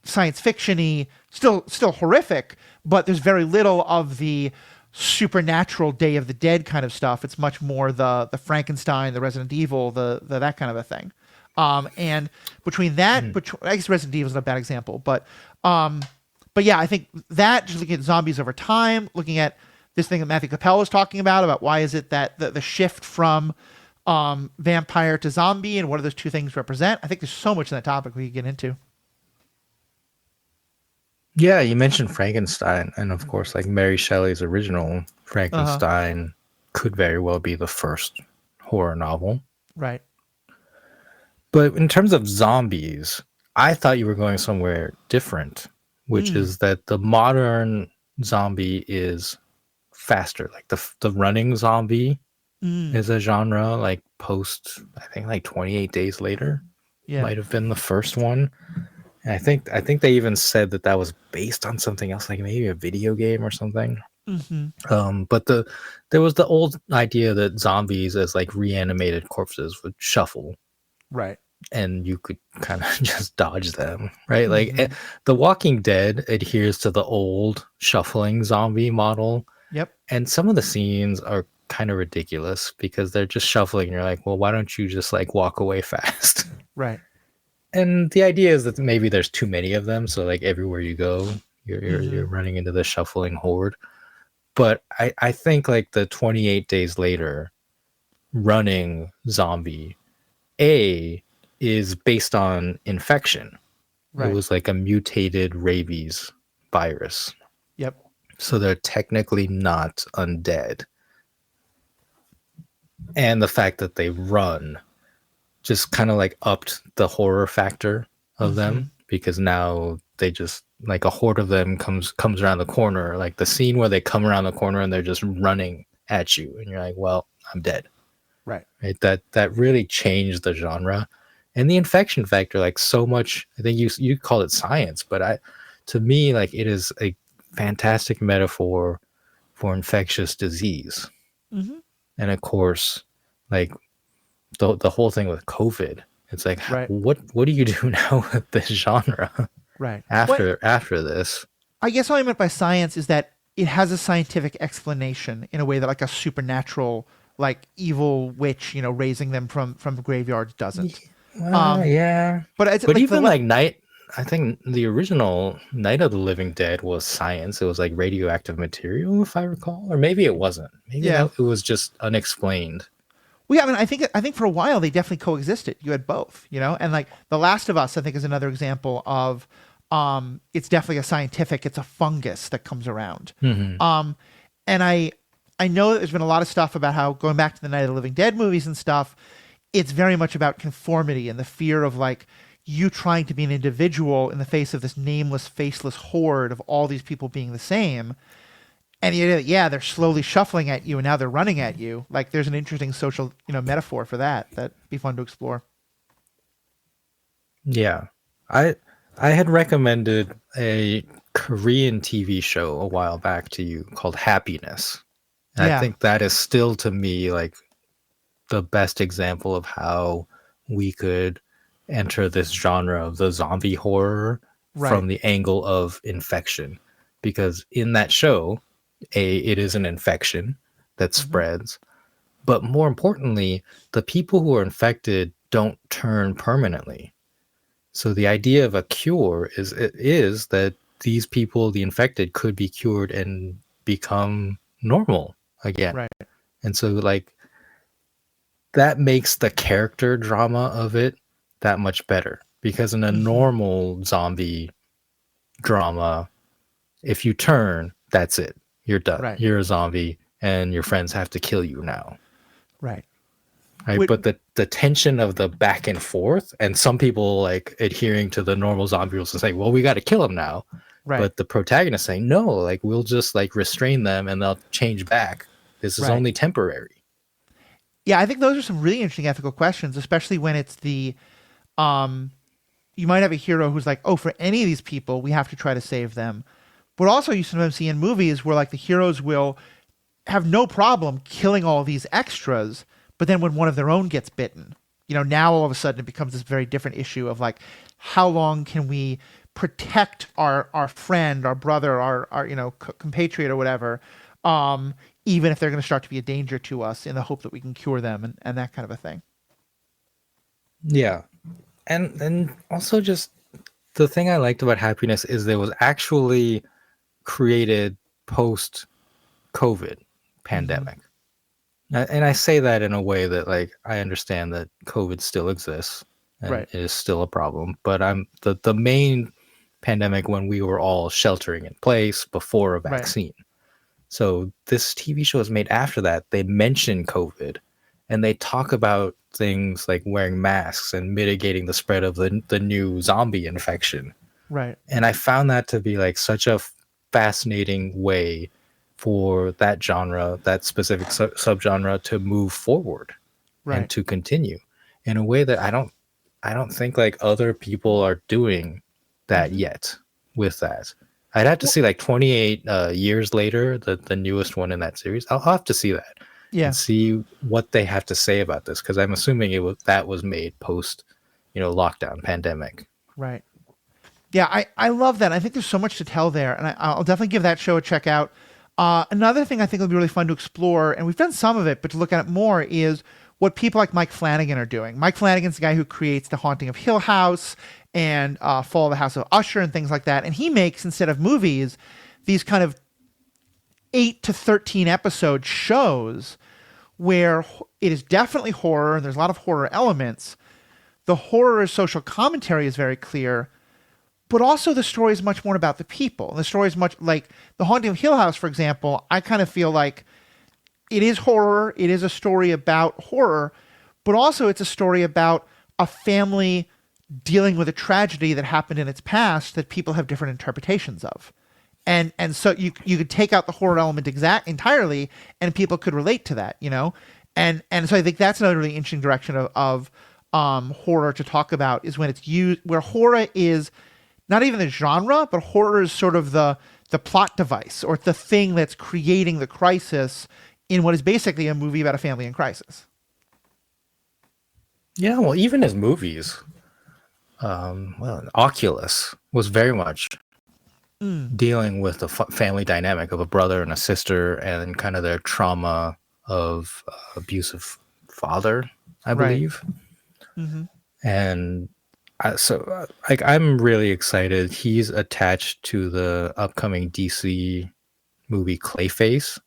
science fiction-y, still horrific, but there's very little of the supernatural Day of the Dead kind of stuff. It's much more the Frankenstein, the Resident Evil, the that kind of a thing. And between that, I guess Resident Evil is not a bad example, but yeah, I think that, just looking at zombies over time, looking at this thing that Matthew Capel was talking about why is it that the shift from vampire to zombie, and what do those two things represent? I think there's so much in that topic we could get into. Yeah, you mentioned Frankenstein, and of course, like Mary Shelley's original Uh huh. Frankenstein could very well be the first horror novel. Right. But in terms of zombies, I thought you were going somewhere different, which Mm. is that the modern zombie is faster. Like the running zombie Mm. is a genre, like post, I think like 28 Days Later Yeah. might have been the first one. And I think they even said that was based on something else, like maybe a video game or something. Mm-hmm. But there was the old idea that zombies as like reanimated corpses would shuffle, Right. and you could kind of just dodge them, right? Like Mm-hmm. The Walking Dead adheres to the old shuffling zombie model, Yep. and some of the scenes are kind of ridiculous because they're just shuffling. And you're like, well, why don't you just like walk away fast? Right. and the idea is that maybe there's too many of them, so like everywhere you go, you're Mm-hmm. running into the shuffling horde. But I think like the 28 days later running zombie A is based on infection. It Right. was like a mutated rabies virus. Yep. So they're technically not undead. And the fact that they run just kind of like upped the horror factor of Mm-hmm. them, because now they just like a horde of them comes around the corner, like the scene where they come around the corner and they're just running at you and you're like, well, I'm dead. Right. Right, that really changed the genre. And the infection factor, like so much, I think you call it science, but to me, like it is a fantastic metaphor for infectious disease. Mm-hmm. And of course, like the whole thing with COVID, it's like Right. what do you do now with this genre Right. What after this? I guess all I meant by science is that it has a scientific explanation in a way that like a supernatural, like evil witch, raising them from graveyards doesn't. Um, Yeah, but it's but like even like night, I think the original Night of the Living Dead was science. It was like radioactive material, if I recall, or maybe it wasn't. Maybe yeah. that it was just unexplained. Well, yeah, I mean, I think for a while they definitely coexisted. You had both, and like The Last of Us, I think is another example of, it's definitely a scientific. It's a fungus that comes around. Hmm. Um, and I know that there's been a lot of stuff about how going back to the Night of the Living Dead movies and stuff, it's very much about conformity and the fear of like you trying to be an individual in the face of this nameless, faceless horde of all these people being the same. And the idea that, yeah, they're slowly shuffling at you and now they're running at you. Like there's an interesting social, metaphor for that'd be fun to explore. Yeah, I I had recommended a Korean TV show a while back to you called Happiness. And I Yeah. think that is still to me like the best example of how we could enter this genre of the zombie horror Right. from the angle of infection. Because in that show, it is an infection that Hmm. spreads. But more importantly, the people who are infected don't turn permanently. So the idea of a cure is that these people, the infected, could be cured and become normal again. Right. And so like that makes the character drama of it that much better, because in a Hmm. normal zombie drama, if you turn, that's it, you're done, Right. you're a zombie and your friends have to kill you now. Right. Right, Would, but the tension of the back and forth, and some people like adhering to the normal zombie rules and saying, well, we got to kill them now, right. but the protagonist saying, no, like we'll just like restrain them and they'll change back, this is Right. only temporary. Yeah, I think those are some really interesting ethical questions, especially when it's um, you might have a hero who's like, oh, for any of these people, we have to try to save them. But also, you sometimes see in movies where like the heroes will have no problem killing all these extras, but then when one of their own gets bitten, now all of a sudden it becomes this very different issue of like, how long can we protect our friend, our brother, our compatriot or whatever, even if they're going to start to be a danger to us, in the hope that we can cure them and that kind of a thing. Yeah. And also just the thing I liked about Happiness is there was actually created post COVID Hmm. pandemic. And I say that in a way that like I understand that COVID still exists and Right. is still a problem, but I'm the main pandemic when we were all sheltering in place before a Right. vaccine. So this TV show is made after that. They mention COVID and they talk about things like wearing masks and mitigating the spread of the new zombie infection. Right. And I found that to be like such a fascinating way for that genre, that specific subgenre to move forward and Right. to continue in a way that I don't think like other people are doing that Hmm. yet with that. I'd have to Well, see like 28 years later, the newest one in that series. I'll have to see that and yeah. see what they have to say about this, because I'm assuming that was made post, lockdown pandemic. Right. Yeah, I love that. I think there's so much to tell there, and I'll definitely give that show a check out. Another thing I think will be really fun to explore, and we've done some of it, but to look at it more is what people like Mike Flanagan are doing. Mike Flanagan's the guy who creates The Haunting of Hill House and Fall of the House of Usher and things like that. And he makes, instead of movies, these kind of 8 to 13 episode shows where it is definitely horror. There's a lot of horror elements. The horror social commentary is very clear, but also the story is much more about the people. The story is much like The Haunting of Hill House, for example. I kind of feel like it is horror. It is a story about horror, but also it's a story about a family dealing with a tragedy that happened in its past that people have different interpretations of. And so you could take out the horror element entirely, and people could relate to that, you know? And so I think that's another really interesting direction of horror to talk about, is when it's used, where horror is not even the genre, but horror is sort of the plot device, or the thing that's creating the crisis in what is basically a movie about a family in crisis. Yeah, well, even as movies, Oculus was very much dealing with the family dynamic of a brother and a sister, and kind of their trauma of abusive father, I believe. Mm-hmm. And I'm really excited. He's attached to the upcoming DC movie Clayface.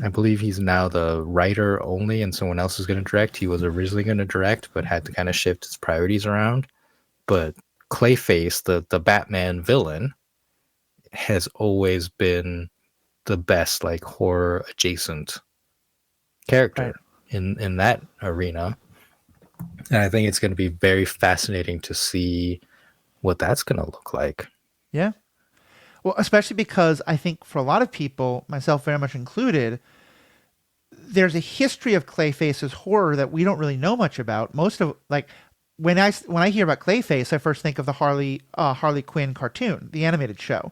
I believe he's now the writer only, and someone else is going to direct. He was originally going to direct, but had to kind of shift his priorities around. But Clayface, the Batman villain, has always been the best like horror adjacent character in that arena. And I think it's going to be very fascinating to see what that's going to look like. Yeah. Well, especially because I think for a lot of people, myself very much included, there's a history of Clayface's horror that we don't really know much about. Most of, like, when I hear about Clayface, I first think of the Harley Quinn cartoon, the animated show.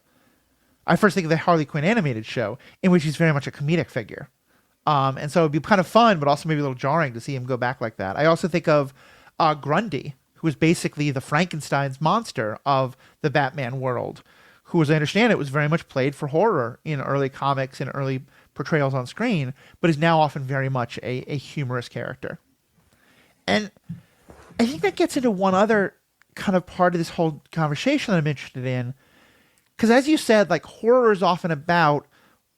I first think of the Harley Quinn animated show, in which he's very much a comedic figure. And so it'd be kind of fun, but also maybe a little jarring to see him go back like that. I also think of Grundy, who was basically the Frankenstein's monster of the Batman world, who, as I understand it, was very much played for horror in early comics and early portrayals on screen, but is now often very much a humorous character. And I think that gets into one other kind of part of this whole conversation that I'm interested in. Because as you said, like, horror is often about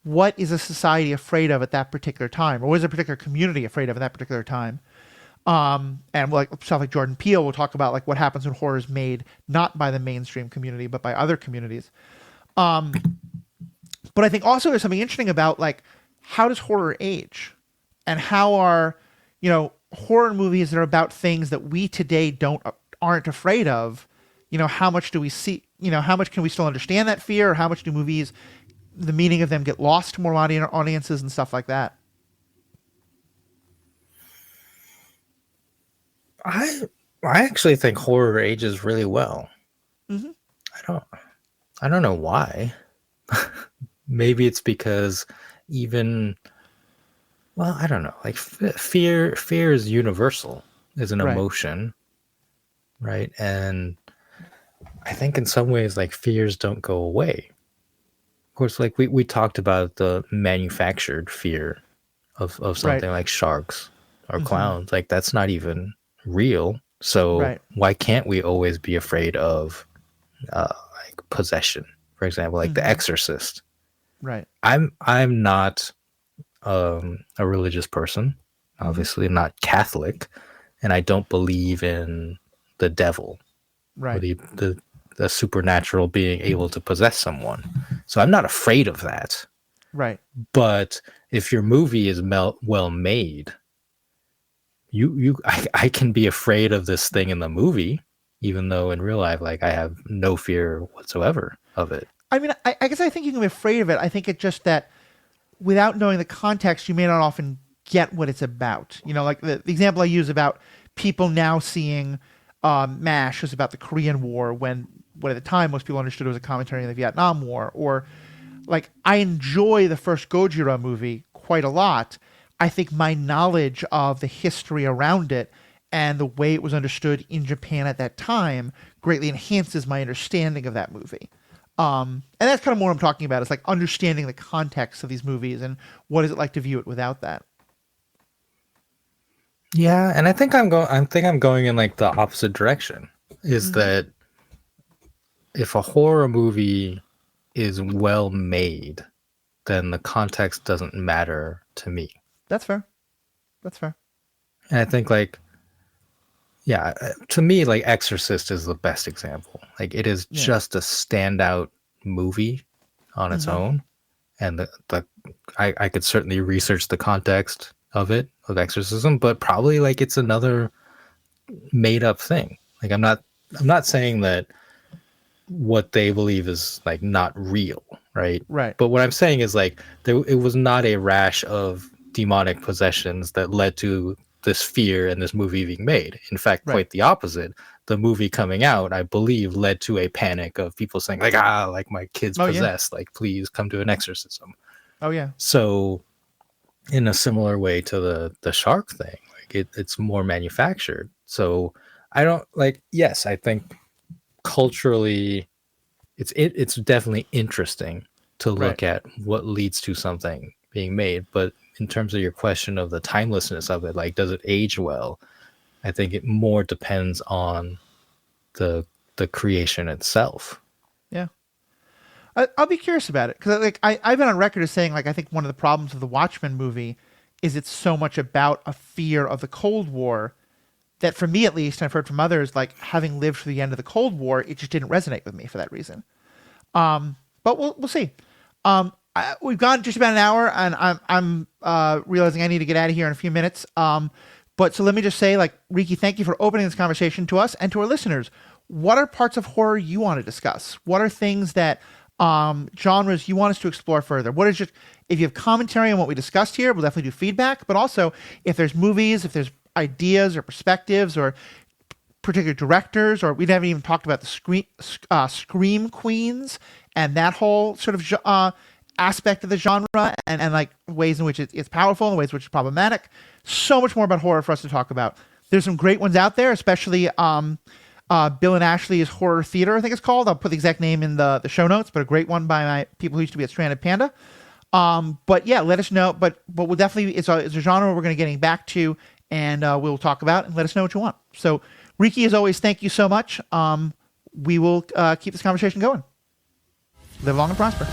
what is a society afraid of at that particular time, or what is a particular community afraid of at that particular time. And like stuff like Jordan Peele will talk about, like, what happens when horror is made not by the mainstream community, but by other communities. But I think also there's something interesting about, like, how does horror age, and how are, horror movies that are about things that we today aren't afraid of. How much do we see? How much can we still understand that fear? Or how much do movies, the meaning of them, get lost to more audiences and stuff like that? I actually think horror ages really well. Mm-hmm. I don't know why. Maybe it's because I don't know. Like, fear is universal, is an emotion, right? And I think in some ways, like, fears don't go away. Of course, like we talked about the manufactured fear of something like sharks or clowns. Like, that's not even real. So why can't we always be afraid of like possession, for example, like The Exorcist? Right. I'm not a religious person, obviously not Catholic, and I don't believe in the devil, or the supernatural being able to possess someone. So I'm not afraid of that. Right. But if your movie is well made, I can be afraid of this thing in the movie, even though in real life, like, I have no fear whatsoever of it. I mean, I guess I think you can be afraid of it. I think it's just that without knowing the context, you may not often get what it's about. Like the example I use about people now seeing MASH is about the Korean War, when at the time most people understood it was a commentary on the Vietnam War. Or, like, I enjoy the first Gojira movie quite a lot. I think my knowledge of the history around it and the way it was understood in Japan at that time greatly enhances my understanding of that movie. And that's kind of more what I'm talking about. It's like understanding the context of these movies and what is it like to view it without that. Yeah, and I think I'm going in like the opposite direction. Is Mm-hmm. that if a horror movie is well made, then the context doesn't matter to me. That's fair. That's fair. And I think like yeah, to me like Exorcist is the best example. Like it is Yeah. just a standout movie on its Mm-hmm. own, and I could certainly research the context of it of exorcism, but probably like it's another made up thing. Like I'm not saying that what they believe is like not real, right? Right. But what I'm saying is like it was not a rash of demonic possessions that led to this fear and this movie being made. In fact, Right. quite the opposite. The movie coming out, I believe, led to a panic of people saying like, like my kid's Oh yeah. possessed, like please come to an exorcism. Oh yeah. So in a similar way to the shark thing, like it's more manufactured. So I don't like. Yes, I think culturally it's definitely interesting to Right. look at what leads to something being made, but in terms of your question of the timelessness of it, like does it age well, I think it more depends on the creation itself. Yeah. I'll be curious about it because like I've been on record as saying like I think one of the problems of the Watchmen movie is it's so much about a fear of the Cold War that for me at least, and I've heard from others, like having lived through the end of the Cold War, it just didn't resonate with me for that reason. But we'll see. We've gone just about an hour, and I'm realizing I need to get out of here in a few minutes. But so let me just say, like Riki, thank you for opening this conversation to us and to our listeners. What are parts of horror you want to discuss? What are things that genres you want us to explore further? What is just if you have commentary on what we discussed here, we'll definitely do feedback. But also, if there's movies, if there's ideas or perspectives or particular directors, or we haven't even talked about the scream queens and that whole sort of aspect of the genre and like ways in which it's powerful and ways in which it's problematic. So much more about horror for us to talk about. There's some great ones out there, especially Bill and Ashley's Horror Theater, I think it's called. I'll put the exact name in the show notes, but a great one by my people who used to be at Stranded Panda. But yeah, let us know. But we'll definitely it's a genre we're going to getting back to, and we'll talk about and let us know what you want. So Riki, as always, thank you so much. We will keep this conversation going. Live long and prosper.